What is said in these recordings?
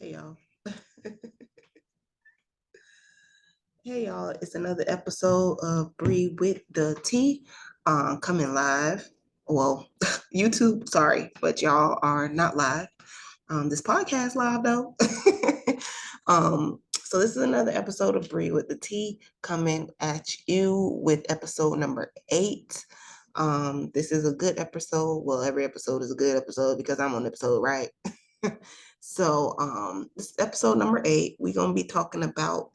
Hey y'all. Hey y'all, it's another episode of Bree with the Tea coming live. Well, YouTube, sorry, but y'all are not live. This podcast live though. So this is another episode of Bree with the Tea coming at you with episode number 8. This is a good episode. Well, every episode is a good episode because I'm on episode, right? So this is episode number 8. We're gonna be talking about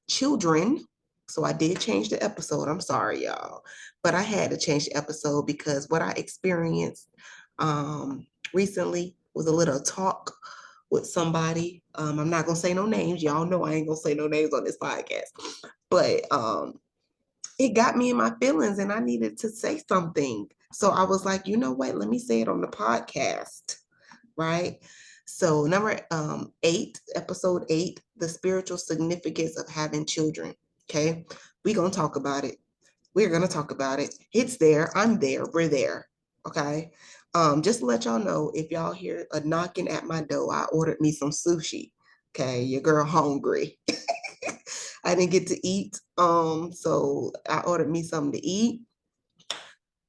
children. So I did change the episode. I'm sorry, y'all, but I had to change the episode because what I experienced recently was a little talk with somebody. I'm not gonna say no names. Y'all know I ain't gonna say no names on this podcast, but it got me in my feelings, and I needed to say something. So I was like, you know what? Let me say it on the podcast, right? So number 8, episode 8, the spiritual significance of having children. Okay, we're gonna talk about it. We're gonna talk about it. It's there. I'm there. We're there. Okay. Just to let y'all know, if y'all hear a knocking at my door, I ordered me some sushi. Okay, your girl hungry. I didn't get to eat. So I ordered me something to eat.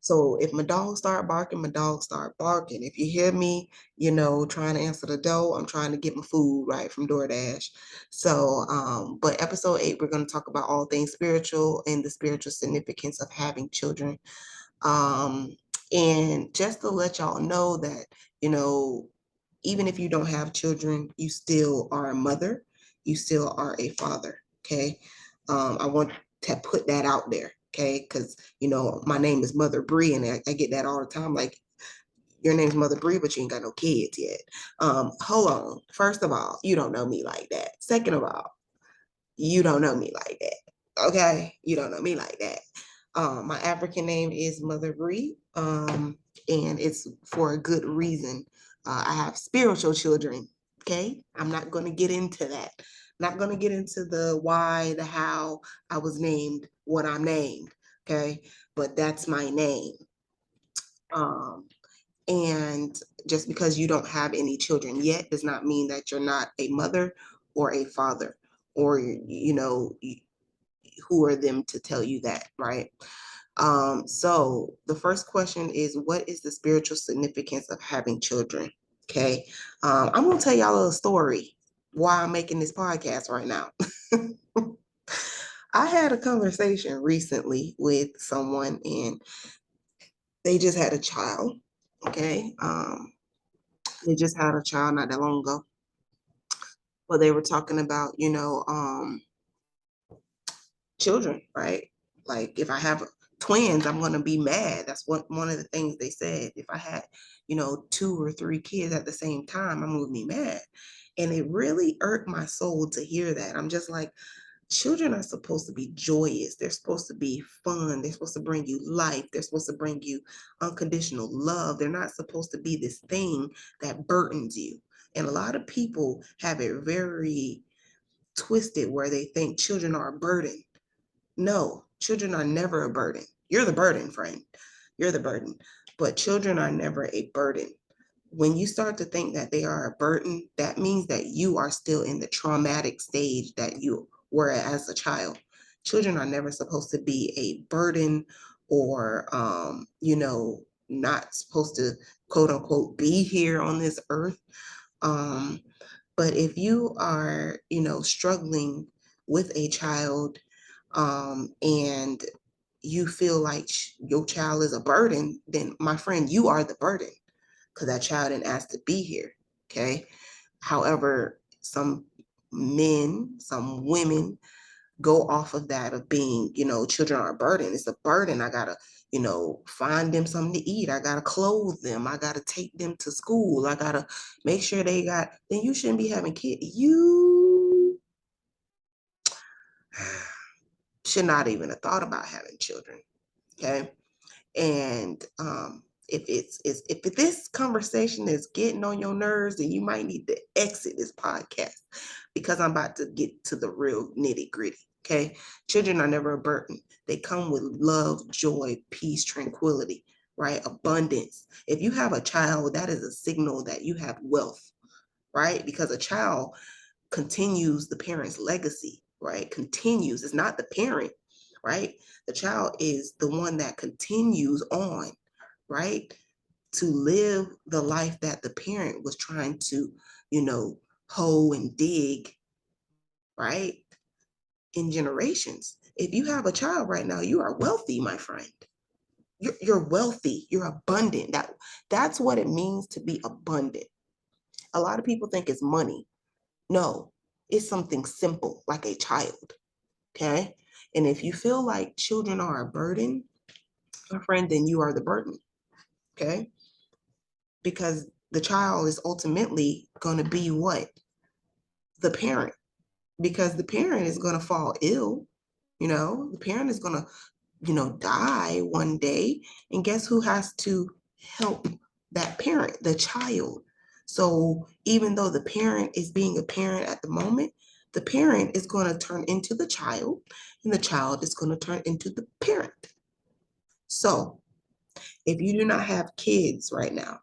So if my dog start barking, my dog start barking. If you hear me, trying to answer the door, I'm trying to get my food right from DoorDash. So, but episode 8, we're going to talk about all things spiritual and the spiritual significance of having children. Um, and just to let y'all know that, even if you don't have children, you still are a mother, you still are a father. Okay. I want to put that out there. Okay. Because, my name is Mother Bree, and I get that all the time. Like, your name's Mother Bree, but you ain't got no kids yet. Hold on. First of all, you don't know me like that. Second of all, you don't know me like that. Okay. You don't know me like that. My African name is Mother Bree, and it's for a good reason. I have spiritual children. Okay. I'm not going to get into that. Not going to get into the why, the how I was named what I'm named. Okay. But that's my name. And just because you don't have any children yet does not mean that you're not a mother or a father, or, who are them to tell you that, right? So the first question is, what is the spiritual significance of having children? Okay. I'm going to tell y'all a story why I'm making this podcast right now. I had a conversation recently with someone, and they just had a child. Okay. They just had a child not that long ago. But they were talking about, children, right? Like, if I have twins, I'm gonna be mad. That's one of the things they said. If I had, 2 or 3 kids at the same time, I'm gonna be mad. And it really irked my soul to hear that. I'm just like, children are supposed to be joyous. They're supposed to be fun. They're supposed to bring you life. They're supposed to bring you unconditional love. They're not supposed to be this thing that burdens you. And a lot of people have it very twisted where they think children are a burden. No, children are never a burden. You're the burden, friend. You're the burden. But children are never a burden. When you start to think that they are a burden, that means that you are still in the traumatic stage that you were as a child. Children are never supposed to be a burden, or, not supposed to, quote unquote, be here on this earth. Um, but if you are, struggling with a child, and you feel like your child is a burden, then my friend, you are the burden, because that child didn't ask to be here. Okay. However, some men, some women go off of that of being, children are a burden. It's a burden. I gotta, find them something to eat. I gotta clothe them. I gotta take them to school. I gotta make sure they got. Then you shouldn't be having kids. You should not even have thought about having children. Okay. And if this conversation is getting on your nerves, then you might need to exit this podcast, because I'm about to get to the real nitty gritty. Okay. Children are never a burden. They come with love, joy, peace, tranquility, right? Abundance. If you have a child, that is a signal that you have wealth. right? Because a child continues the parent's legacy, right? Continues. It's not the parent, right? The child is the one that continues on, right? To live the life that the parent was trying to, hoe and dig, right? In generations. If you have a child right now, you are wealthy, my friend. You're wealthy. You're abundant. That's what it means to be abundant. A lot of people think it's money. No, it's something simple like a child. Okay. And if you feel like children are a burden, my friend, then you are the burden. Okay. Because the child is ultimately going to be what? The parent. Because the parent is going to fall ill. The parent is going to, die one day. And guess who has to help that parent? The child. So even though the parent is being a parent at the moment, the parent is going to turn into the child, and the child is going to turn into the parent. So if you do not have kids right now,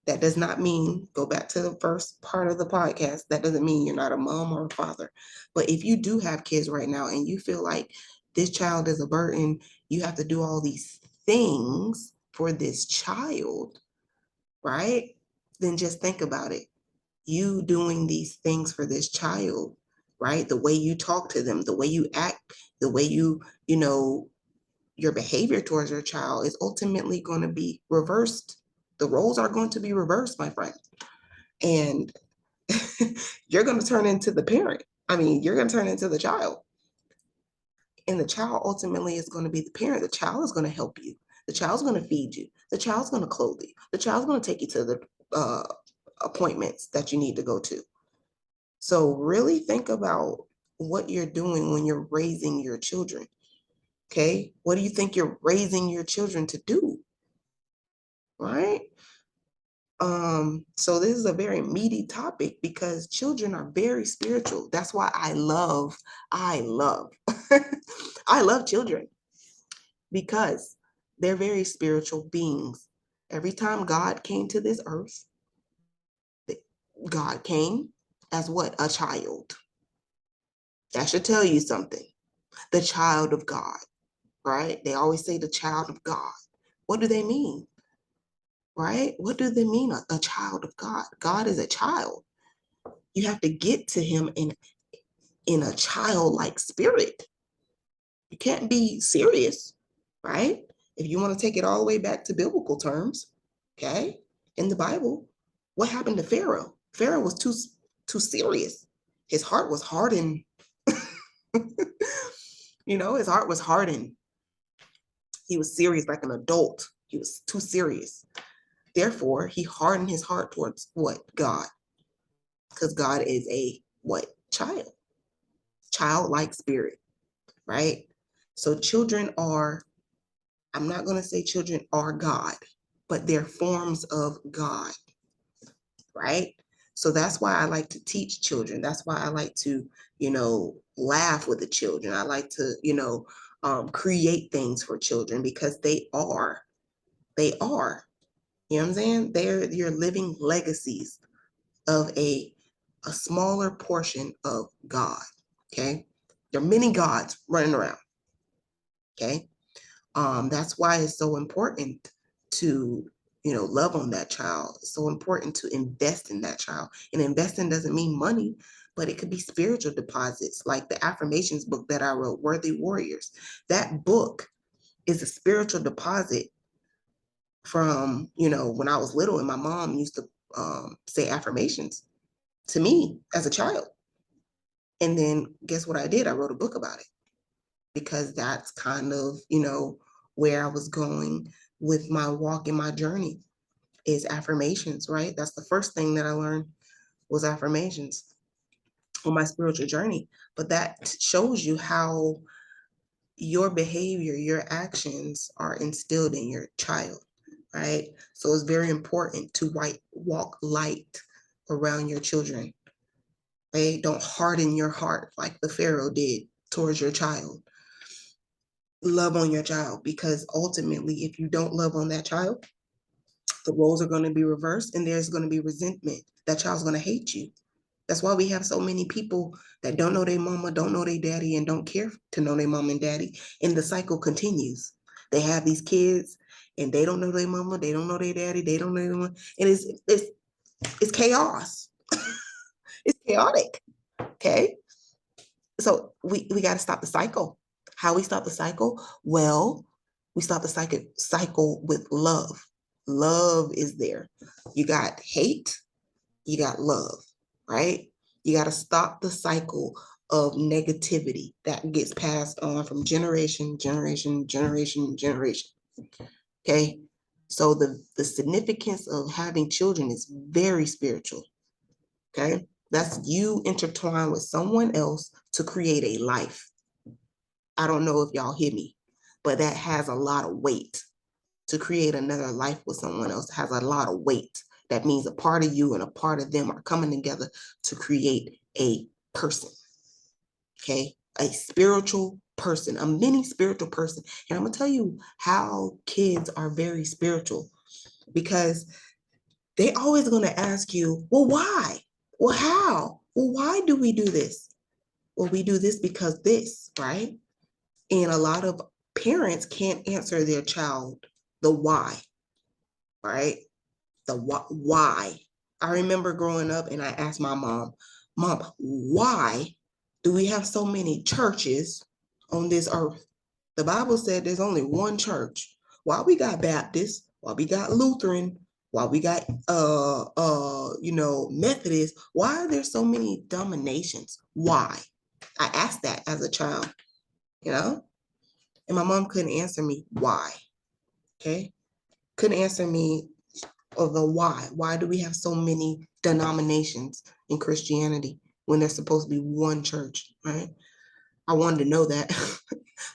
that does not mean, go back to the first part of the podcast, that doesn't mean you're not a mom or a father. But if you do have kids right now and you feel like this child is a burden, you have to do all these things for this child, right? Then just think about it. You doing these things for this child, right? The way you talk to them, the way you act, the way your behavior towards your child is ultimately going to be reversed. The roles are going to be reversed, my friend. And you're going to turn into the parent. You're going to turn into the child. And the child ultimately is going to be the parent. The child is going to help you. The child's going to feed you. The child's going to clothe you. The child's going to take you to the appointments that you need to go to. So really think about what you're doing when you're raising your children. Okay? What do you think you're raising your children to do? Right? So this is a very meaty topic because children are very spiritual. That's why I love, I love children because they're very spiritual beings. Every time God came to this earth, God came as what? A child. That should tell you something. The child of God, right? They always say the child of God. What do they mean? Right? What do they mean, a child of God? God is a child. You have to get to him in a childlike spirit. You can't be serious, right? If you want to take it all the way back to biblical terms, okay? In the Bible, what happened to Pharaoh? Pharaoh was too serious. His heart was hardened. His heart was hardened. He was serious like an adult. He was too serious. Therefore, he hardened his heart towards what? God. Because God is a what? Child. Childlike spirit, right? So children are, I'm not going to say children are God, but they're forms of God, right? So that's why I like to teach children. That's why I like to, laugh with the children. I like to, create things for children because they are, you know what I'm saying? They're your living legacies of a smaller portion of God, okay? There are many gods running around, okay? That's why it's so important to, love on that child. It's so important to invest in that child. And investing doesn't mean money, but it could be spiritual deposits, like the affirmations book that I wrote, Worthy Warriors. That book is a spiritual deposit from, when I was little and my mom used to say affirmations to me as a child. And then guess what I did? I wrote a book about it because that's kind of, where I was going with my walk and my journey is affirmations, right? That's the first thing that I learned was affirmations on my spiritual journey. But that shows you how your behavior, your actions are instilled in your child, right? So it's very important to walk light around your children, right? Don't harden your heart like the Pharaoh did towards your child. Love on your child, because ultimately, if you don't love on that child, The roles are going to be reversed, and there's going to be resentment. That child's going to hate you. That's why we have so many people that don't know their mama, don't know their daddy, and don't care to know their mom and daddy. And the cycle continues. They have these kids and they don't know their mama, they don't know their daddy, they don't know their mama. And it's chaos. It's chaotic. Okay. So we got to stop the cycle. How we stop the cycle? Well, we stop the cycle with love. Love is there. You got hate, you got love, right? You got to stop the cycle of negativity that gets passed on from generation. Okay. So the significance of having children is very spiritual. Okay. That's you intertwined with someone else to create a life. I don't know if y'all hear me, but that has a lot of weight. To create another life with someone else has a lot of weight. That means a part of you and a part of them are coming together to create a person. Okay. A spiritual person, a mini spiritual person. And I'm going to tell you how kids are very spiritual, because they always going to ask you, well, why? Well, how? Well, why do we do this? Well, we do this because this, right? And a lot of parents can't answer their child the why, right? The why. I remember growing up and I asked my mom, why do we have so many churches on this earth? The Bible said there's only one church. Why we got Baptist, why we got Lutheran, why we got Methodist, why are there so many denominations? Why? I asked that as a child, you know? And my mom couldn't answer me why. Okay? Couldn't answer me of the why. Why do we have so many denominations in Christianity when there's supposed to be one church, right? I wanted to know that.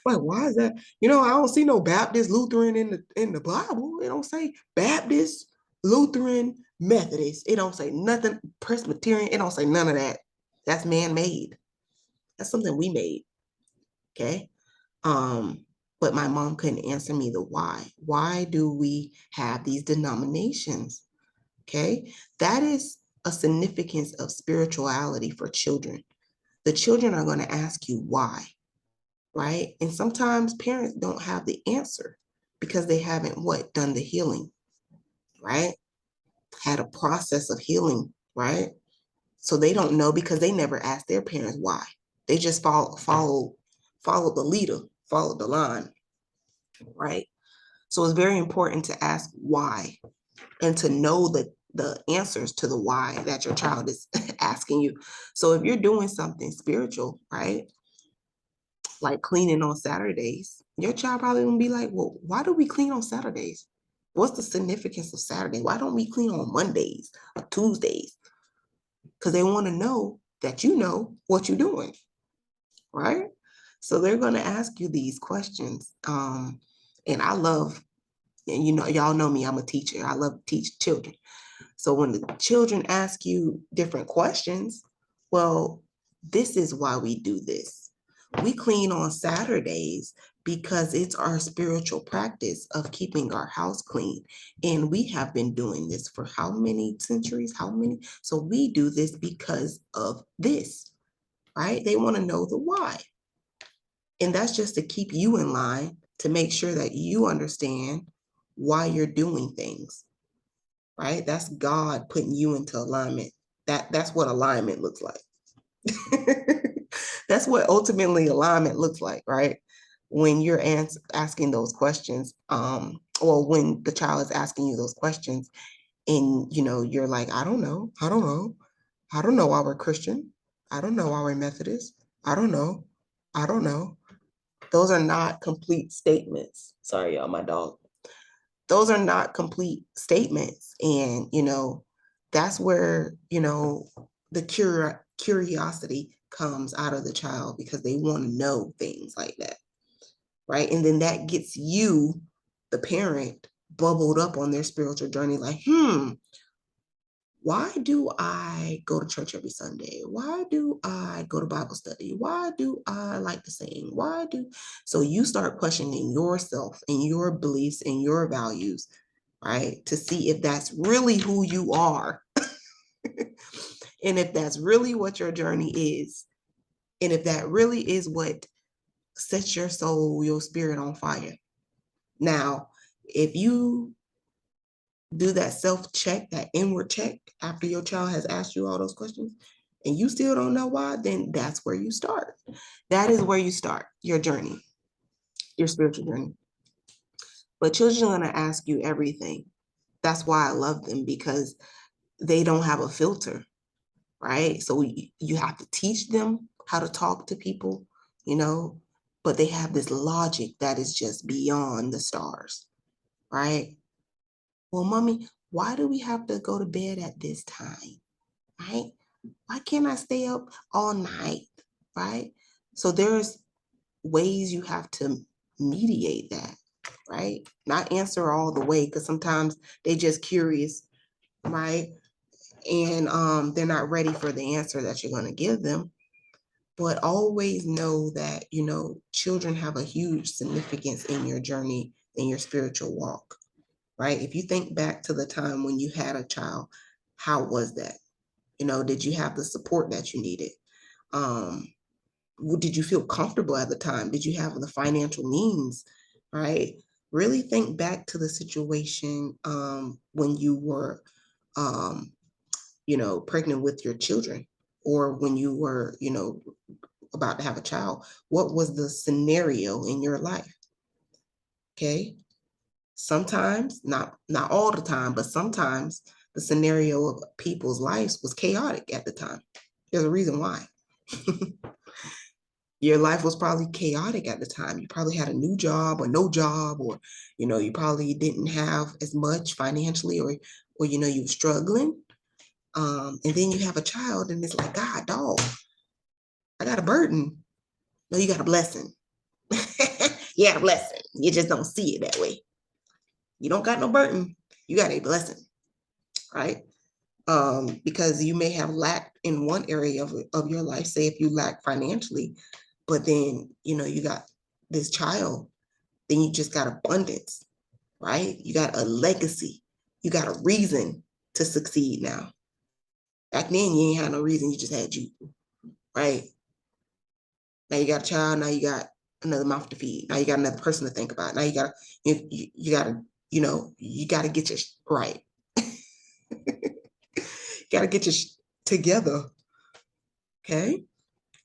Like, why is that? I don't see no Baptist, Lutheran in the Bible. It don't say Baptist, Lutheran, Methodist. It don't say nothing, Presbyterian. It don't say none of that. That's man-made. That's something we made. Okay. But my mom couldn't answer me the why. Why do we have these denominations? Okay. That is a significance of spirituality for children. The children are going to ask you why, right? And sometimes parents don't have the answer because they haven't done the healing, right? Had a process of healing, right? So they don't know because they never asked their parents why. They just followed the leader, followed the line, right? So it's very important to ask why and to know the answers to the why that your child is asking you. So if you're doing something spiritual, right? Like cleaning on Saturdays, your child probably gonna be like, well, why do we clean on Saturdays? What's the significance of Saturday? Why don't we clean on Mondays or Tuesdays? Because they want to know that you know what you're doing, right? So they're going to ask you these questions. And I love, and y'all know me, I'm a teacher. I love to teach children. So when the children ask you different questions, well, this is why we do this. We clean on Saturdays because it's our spiritual practice of keeping our house clean. And we have been doing this for how many centuries? How many? So we do this because of this, right? They want to know the why. And that's just to keep you in line, to make sure that you understand why you're doing things, right? That's God putting you into alignment. That's what alignment looks like. That's what ultimately alignment looks like, right? When you're asking those questions, or when the child is asking you those questions, and you're like, I don't know why we're Christian. I don't know why we're Methodist. I don't know. Those are not complete statements. Sorry, y'all, my dog. Those are not complete statements. And, that's where, the curiosity comes out of the child, because they want to know things like that, right? And then that gets you, the parent, bubbled up on their spiritual journey, like, why do I go to church every Sunday? Why do I go to Bible study? Why do I like to sing? So you start questioning yourself and your beliefs and your values, right? To see if that's really who you are. And if that's really what your journey is. And if that really is what sets your soul, your spirit on fire. Now, if you do that self-check, that inward check after your child has asked you all those questions and you still don't know why, then that's where you start. That is where you start your journey, your spiritual journey. But children are going to ask you everything. That's why I love them, because they don't have a filter, right? So you have to teach them how to talk to people, but they have this logic that is just beyond the stars, right? Well, mommy, why do we have to go to bed at this time, right? Why can't I stay up all night, right? So there's ways you have to mediate that, right? Not answer all the way, because sometimes they just curious, right? And they're not ready for the answer that you're going to give them. But always know that, children have a huge significance in your journey, in your spiritual walk, right? If you think back to the time when you had a child, how was that? Did you have the support that you needed? Did you feel comfortable at the time? Did you have the financial means, right? Really think back to the situation when you were, pregnant with your children, or when you were, about to have a child. What was the scenario in your life? Okay. Sometimes, not all the time, but sometimes the scenario of people's lives was chaotic at the time. There's a reason why. Your life was probably chaotic at the time. You probably had a new job or no job, or, you probably didn't have as much financially, or you were struggling. And then you have a child and it's like, God, dog, I got a burden. No, you got a blessing. You got a blessing. You just don't see it that way. You don't got no burden. You got a blessing, right? Because you may have lacked in one area of your life, say if you lack financially, but then, you got this child, then you just got abundance, right? You got a legacy. You got a reason to succeed now. Back then, you ain't had no reason. You just had you, right? Now you got a child. Now you got another mouth to feed. Now you got another person to think about. Now you got to, you got to, you got to get your right. Got to get your together. Okay.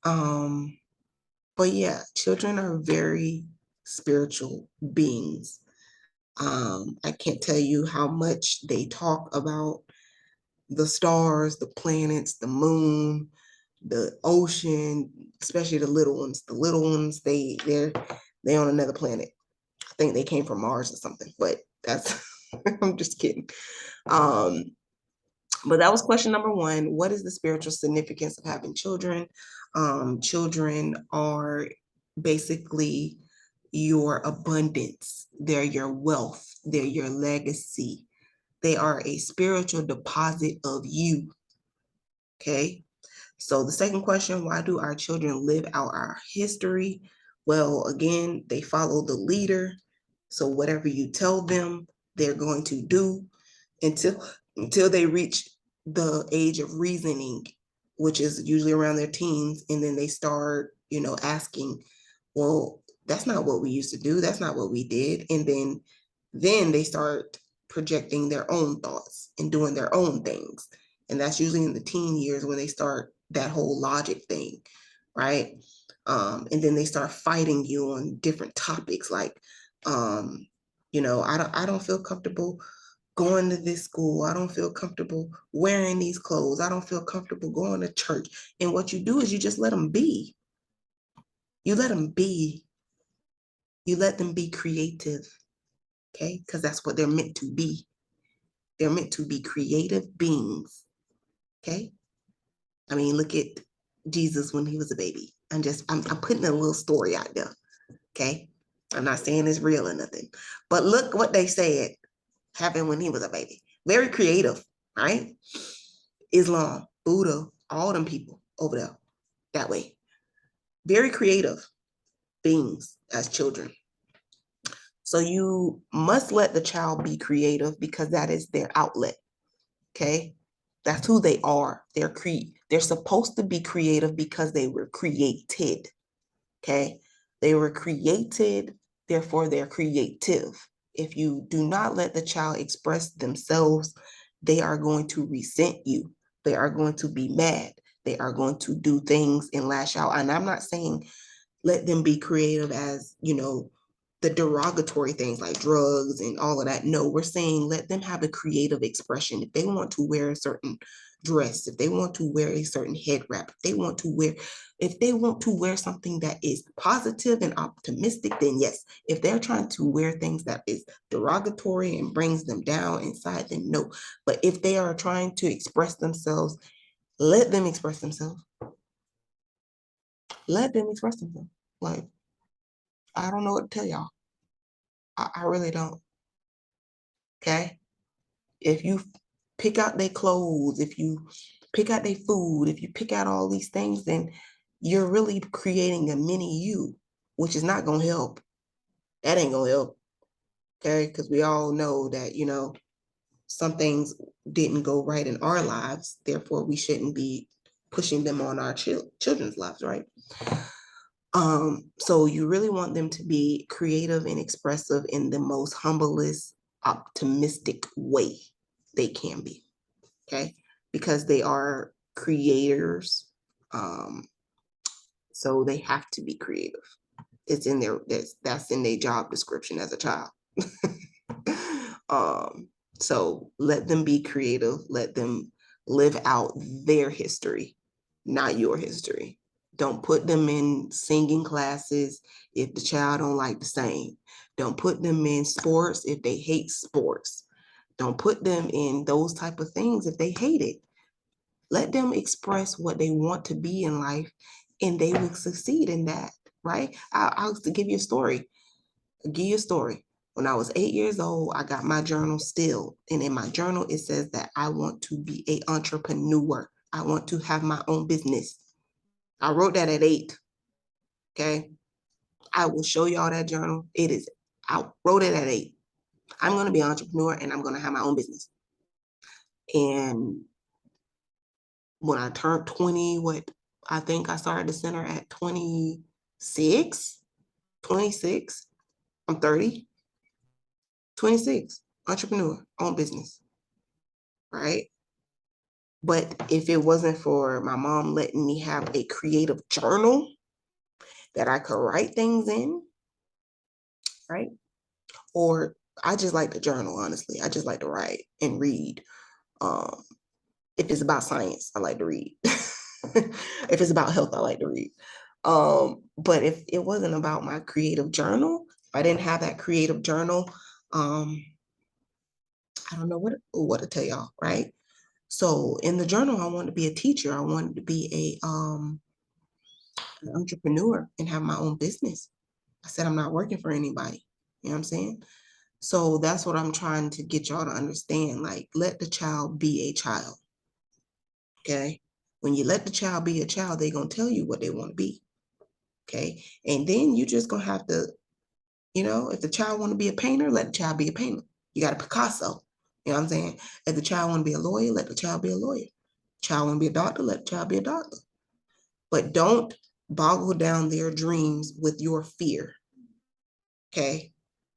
But yeah, children are very spiritual beings. I can't tell you how much they talk about the stars, the planets, the moon, the ocean, especially the little ones. The little ones, they're on another planet. I think they came from Mars or something, but that's I'm just kidding. But that was question number one. What is the spiritual significance of having children? Children are basically your abundance. They're your wealth. They're your legacy. They are a spiritual deposit of you. Okay. So the second question, why do our children live out our history? Well, again, they follow the leader. So whatever you tell them, they're going to do until they reach the age of reasoning, which is usually around their teens. And then they start, asking, well, that's not what we used to do. That's not what we did. And then they start projecting their own thoughts and doing their own things. And that's usually in the teen years when they start that whole logic thing, right? And then they start fighting you on different topics like, I don't feel comfortable going to this school. I don't feel comfortable wearing these clothes. I don't feel comfortable going to church. And what you do is you just let them be. You let them be. You let them be creative, okay? Because that's what they're meant to be. They're meant to be creative beings, okay? I mean, look at Jesus when he was a baby. I'm putting a little story out there, okay? I'm not saying it's real or nothing, but look what they said happened when he was a baby. Very creative, right? Islam, Buddha, all them people over there, that way. Very creative beings as children. So you must let the child be creative because that is their outlet. Okay. That's who they are. They're supposed to be creative because they were created. Okay. They were created, therefore they're creative. If you do not let the child express themselves, they are going to resent you. They are going to be mad. They are going to do things and lash out. And I'm not saying let them be creative as, the derogatory things like drugs and all of that. No, we're saying let them have a creative expression. If they want to wear a certain dress, if they want to wear a certain head wrap, if they want to wear something that is positive and optimistic, then yes. If they're trying to wear things that is derogatory and brings them down inside, then no. But if they are trying to express themselves, let them express themselves. Let them express themselves. Like, I don't know what to tell y'all. I really don't. Okay. If you pick out their clothes, if you pick out their food, if you pick out all these things, then you're really creating a mini you, which is not going to help. That ain't going to help. Okay. Because we all know that, some things didn't go right in our lives. Therefore, we shouldn't be pushing them on our children's lives, right? So you really want them to be creative and expressive in the most humblest, optimistic way they can be. Okay, because they are creators. So they have to be creative. It's in their that's in their job description as a child. So let them be creative, let them live out their history, not your history. Don't put them in singing classes if the child don't like to sing. Don't put them in sports if they hate sports. Don't put them in those type of things if they hate it. Let them express what they want to be in life and they will succeed in that, right? I'll give you a story. I'll give you a story. When I was 8 years old, I got my journal still. And in my journal, it says that I want to be an entrepreneur. I want to have my own business. I wrote that at 8. Okay. I will show y'all that journal. I wrote it at 8. I'm going to be an entrepreneur and I'm going to have my own business. And when I turned 20, I think I started the center at 26, 26. I'm 30, 26, entrepreneur, own business, right? But if it wasn't for my mom letting me have a creative journal that I could write things in, right? Or I just like to journal, honestly. I just like to write and read. Um, if it's about science, I like to read. If it's about health, I like to read. But if it wasn't about my creative journal, if I didn't have that creative journal, I don't know what to tell y'all, right? So in the journal, I wanted to be a teacher. I wanted to be an entrepreneur and have my own business. I said I'm not working for anybody. You know what I'm saying? So that's what I'm trying to get y'all to understand. Like, let the child be a child. Okay. When you let the child be a child, they're going to tell you what they want to be. Okay. And then you just going to have to, if the child want to be a painter, let the child be a painter. You got a Picasso. You know what I'm saying? If the child want to be a lawyer, let the child be a lawyer. Child want to be a doctor, let the child be a doctor. But don't boggle down their dreams with your fear. Okay.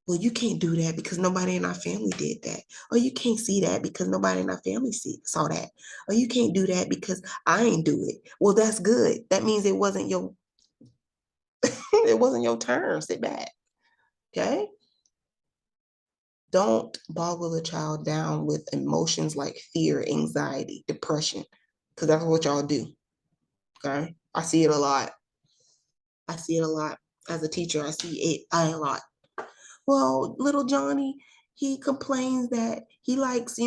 Well, you can't do that because nobody in our family did that. Or you can't see that because nobody in our family saw that. Or you can't do that because I ain't do it. Well, that's good. That means it wasn't your it wasn't your turn. Sit back. Okay? Don't boggle the child down with emotions like fear, anxiety, depression, because that's what y'all do. Okay? I see it a lot. I see it a lot. As a teacher, I see it a lot. Well, little Johnny, he complains that he likes,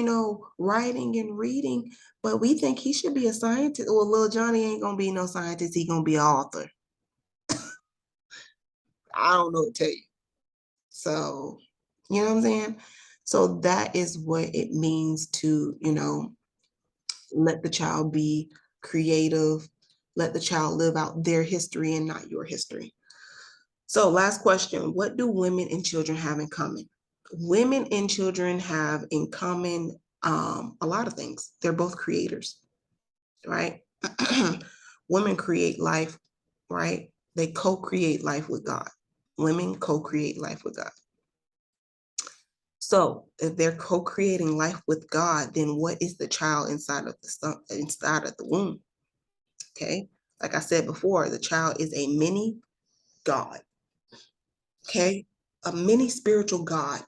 writing and reading, but we think he should be a scientist. Well, little Johnny ain't gonna be no scientist. He gonna be an author. I don't know what to tell you. So, you know what I'm saying? So that is what it means to, let the child be creative, let the child live out their history and not your history. So last question, what do women and children have in common? Women and children have in common a lot of things. They're both creators, right? Women create life, right? They co-create life with God. Women co-create life with God. So if they're co-creating life with God, then what is the child inside of the womb? Okay. Like I said before, the child is a mini God. Okay. A mini spiritual God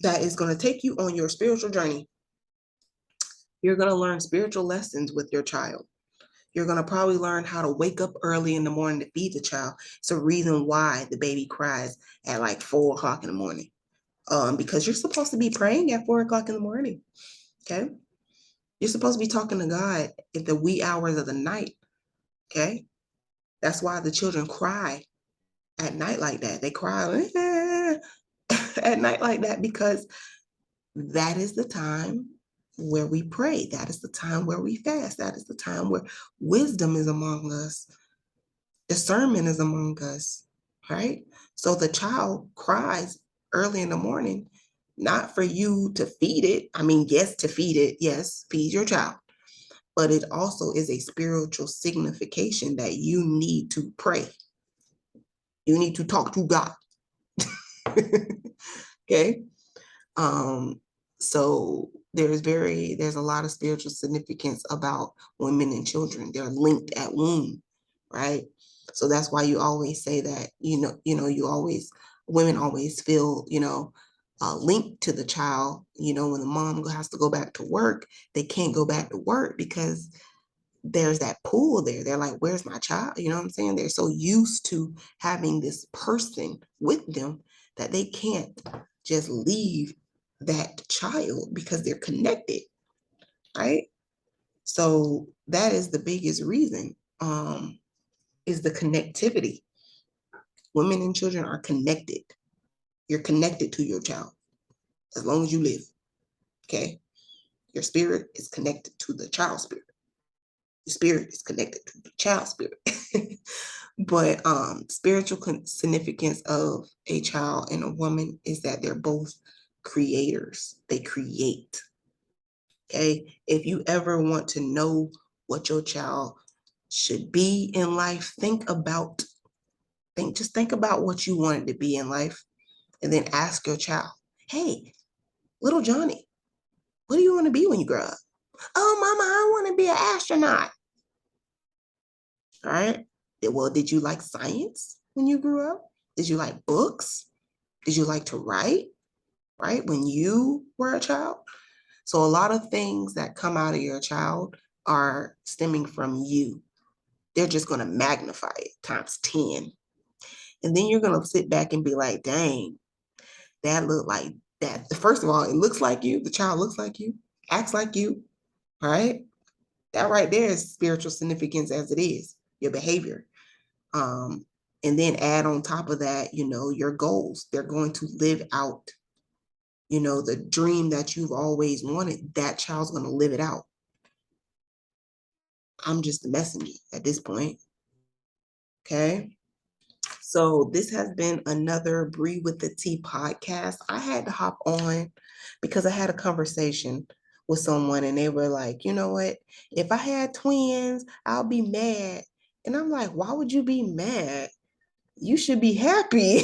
that is going to take you on your spiritual journey. You're going to learn spiritual lessons with your child. You're going to probably learn how to wake up early in the morning to feed the child. It's a reason why the baby cries at like 4 o'clock in the morning. Because you're supposed to be praying at 4 o'clock in the morning. Okay. You're supposed to be talking to God in the wee hours of the night. Okay. That's why the children cry at night like that. They cry at night like that because that is the time where we pray. That is the time where we fast. That is the time where wisdom is among us. Discernment is among us, right? So the child cries early in the morning, not for you to feed it. I mean, yes, to feed it. Yes, feed your child. But it also is a spiritual signification that you need to pray. You need to talk to God. Okay. So there's a lot of spiritual significance about women and children. They're linked at womb, right? So that's why you always say that, women always feel, linked to the child. When the mom has to go back to work, they can't go back to work because there's that pool there. They're like, where's my child? You know what I'm saying? They're so used to having this person with them that they can't just leave that child because they're connected, right? So that is the biggest reason, is the connectivity. Women and children are connected. You're connected to your child as long as you live, okay? Your spirit is connected to the child's spirit. Your spirit is connected to the child's spirit. But spiritual significance of a child and a woman is that they're both creators. They create. Okay. If you ever want to know what your child should be in life, think about what you want it to be in life, and then ask your child, hey, little Johnny, what do you want to be when you grow up? Oh, mama, I want to be an astronaut. All right. Well, did you like science when you grew up? Did you like books? Did you like to write, right? When you were a child? So a lot of things that come out of your child are stemming from you. They're just going to magnify it times 10. And then you're going to sit back and be like, dang, that looked like that. First of all, it looks like you. The child looks like you, acts like you, all right? That right there is spiritual significance as it is, your behavior. And then add on top of that, your goals. They're going to live out, the dream that you've always wanted. That child's going to live it out. I'm just the messenger at this point. Okay. So this has been another Bree with the Tea podcast. I had to hop on because I had a conversation with someone and they were like, you know what? If I had twins, I'll be mad. And I'm like, why would you be mad? You should be happy.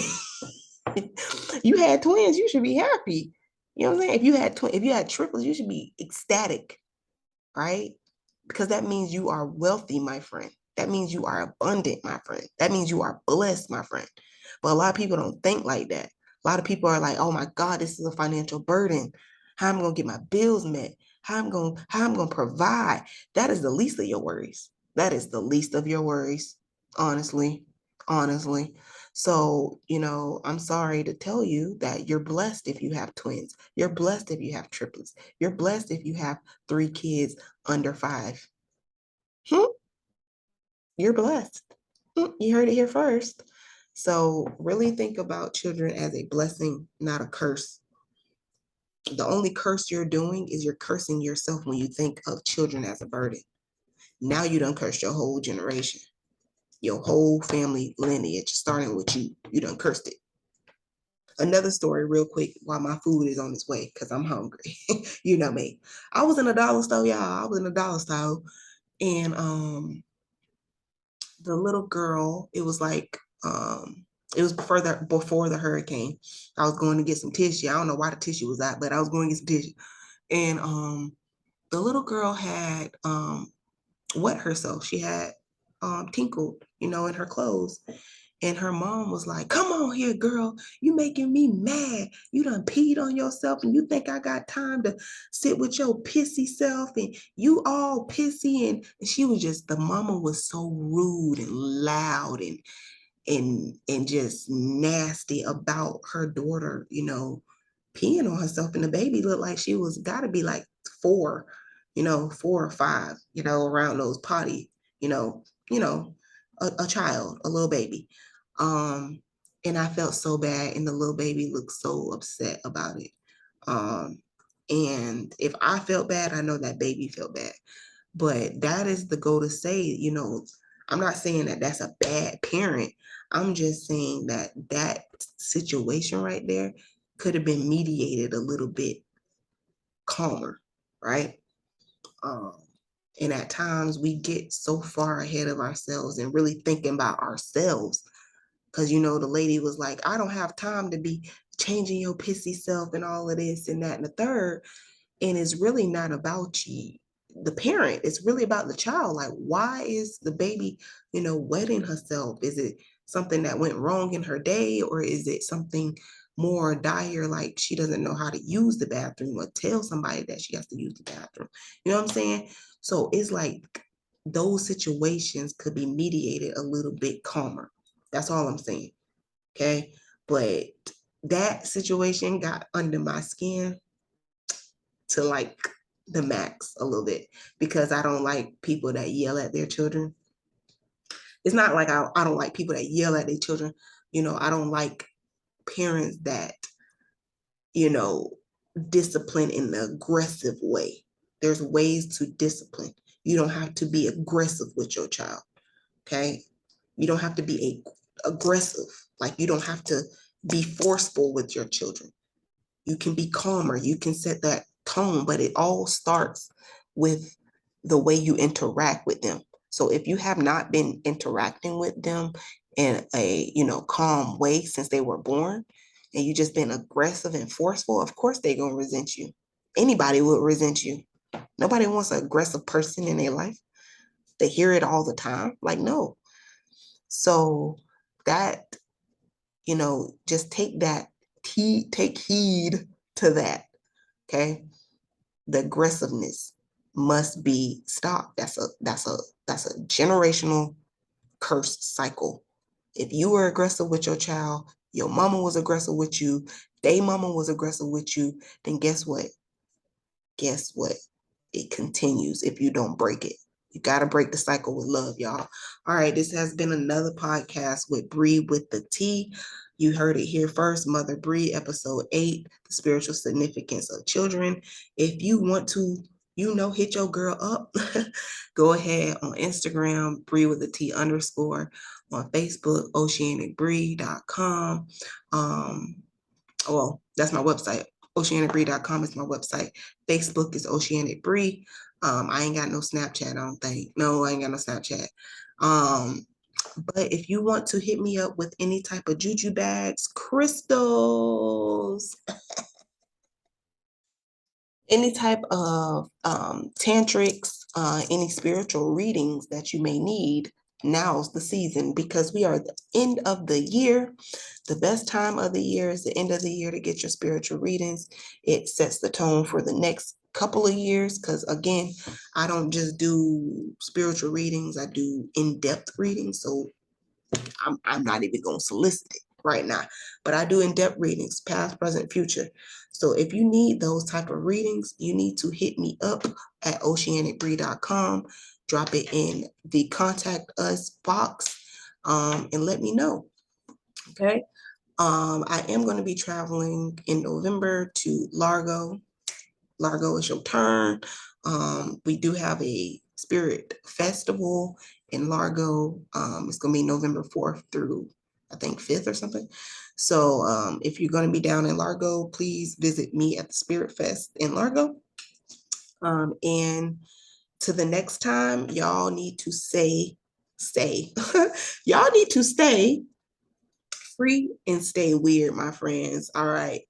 You had twins, you should be happy. You know what I'm saying? If you had triplets, you should be ecstatic, right? Because that means you are wealthy, my friend. That means you are abundant, my friend. That means you are blessed, my friend. But a lot of people don't think like that. A lot of people are like, oh my God, this is a financial burden. How am I gonna get my bills met? How I'm gonna provide? That is the least of your worries. That is the least of your worries, honestly. Honestly. So, I'm sorry to tell you that you're blessed if you have twins. You're blessed if you have triplets. You're blessed if you have 3 kids under 5. You're blessed. You heard it here first. So really think about children as a blessing, not a curse. The only curse you're doing is you're cursing yourself when you think of children as a burden. Now you done cursed your whole generation. your whole family lineage, starting with you. You done cursed it. Another story real quick while my food is on its way, because I'm hungry. You know me. I was in a dollar store, y'all. I was in a dollar store, and the little girl, it was like it was before the hurricane. I was going to get some tissue. I don't know why the tissue was out, but I was going to get some tissue. And the little girl had wet herself. She had tinkled, in her clothes. And her mom was like, come on here, girl. You making me mad. You done peed on yourself and you think I got time to sit with your pissy self and you all pissy. And she was just, the mama was so rude and loud and just nasty about her daughter, peeing on herself. And the baby looked like she was gotta be like 4, 4 or 5, around those potty, a child, a little baby. And I felt so bad, and the little baby looked so upset about it. And if I felt bad, I know that baby felt bad. But that is the goal to say, I'm not saying that that's a bad parent. I'm just saying that that situation right there could have been mediated a little bit calmer, right? Um, and at times we get so far ahead of ourselves and really thinking about ourselves. Because, the lady was like, I don't have time to be changing your pissy self and all of this and that and the third. And it's really not about you, the parent. It's really about the child. Like, why is the baby, wetting herself? Is it something that went wrong in her day, or is it something more dire, like she doesn't know how to use the bathroom or tell somebody that she has to use the bathroom? You know what I'm saying? So it's like those situations could be mediated a little bit calmer. That's all I'm saying. Okay. But that situation got under my skin to like the max a little bit, because I don't like people that yell at their children. It's not like I don't like people that yell at their children. I don't like parents that, you know, discipline in an aggressive way. There's ways to discipline. You don't have to be aggressive with your child. Okay. You don't have to be aggressive. Like, you don't have to be forceful with your children. You can be calmer. You can set that tone, but it all starts with the way you interact with them. So if you have not been interacting with them in a, calm way since they were born, and you just been aggressive and forceful, of course they're going to resent you. Anybody would resent you. Nobody wants an aggressive person in their life. They hear it all the time. Like, no. So that, just take heed to that. Okay. The aggressiveness must be stopped. That's a generational curse cycle. If you were aggressive with your child, your mama was aggressive with you, they mama was aggressive with you, then guess what? Guess what? It continues if you don't break it. You got to break the cycle with love, y'all. All right, this has been another podcast with Briewiththetea. You heard it here first, Mother Bree, episode 8, the spiritual significance of children. If you want to, hit your girl up, go ahead on Instagram, Briewiththetea _ on Facebook, oceanicbree.com. Well, that's my website. Oceanicbree.com is my website. Facebook is Oceanic Bree. I ain't got no Snapchat, I don't think. No, I ain't got no Snapchat. But if you want to hit me up with any type of juju bags, crystals, any type of tantrics, any spiritual readings that you may need, now's the season, because we are at the end of the year. The best time of the year is the end of the year to get your spiritual readings. It sets the tone for the next couple of years, because again, I don't just do spiritual readings, I do in-depth readings. So I'm not even going to solicit it right now, but I do in-depth readings, past, present, future. So if you need those type of readings, you need to hit me up at oceanicbree.com, drop it in the contact us box, and let me know. Okay. I am going to be traveling in November to Largo. Largo is your turn. We do have a spirit festival in Largo. It's gonna be November 4th through I think 5th or something. So if you're gonna be down in Largo, please visit me at the Spirit Fest in Largo. And to the next time, y'all need to stay. Y'all need to stay free and stay weird, my friends. All right.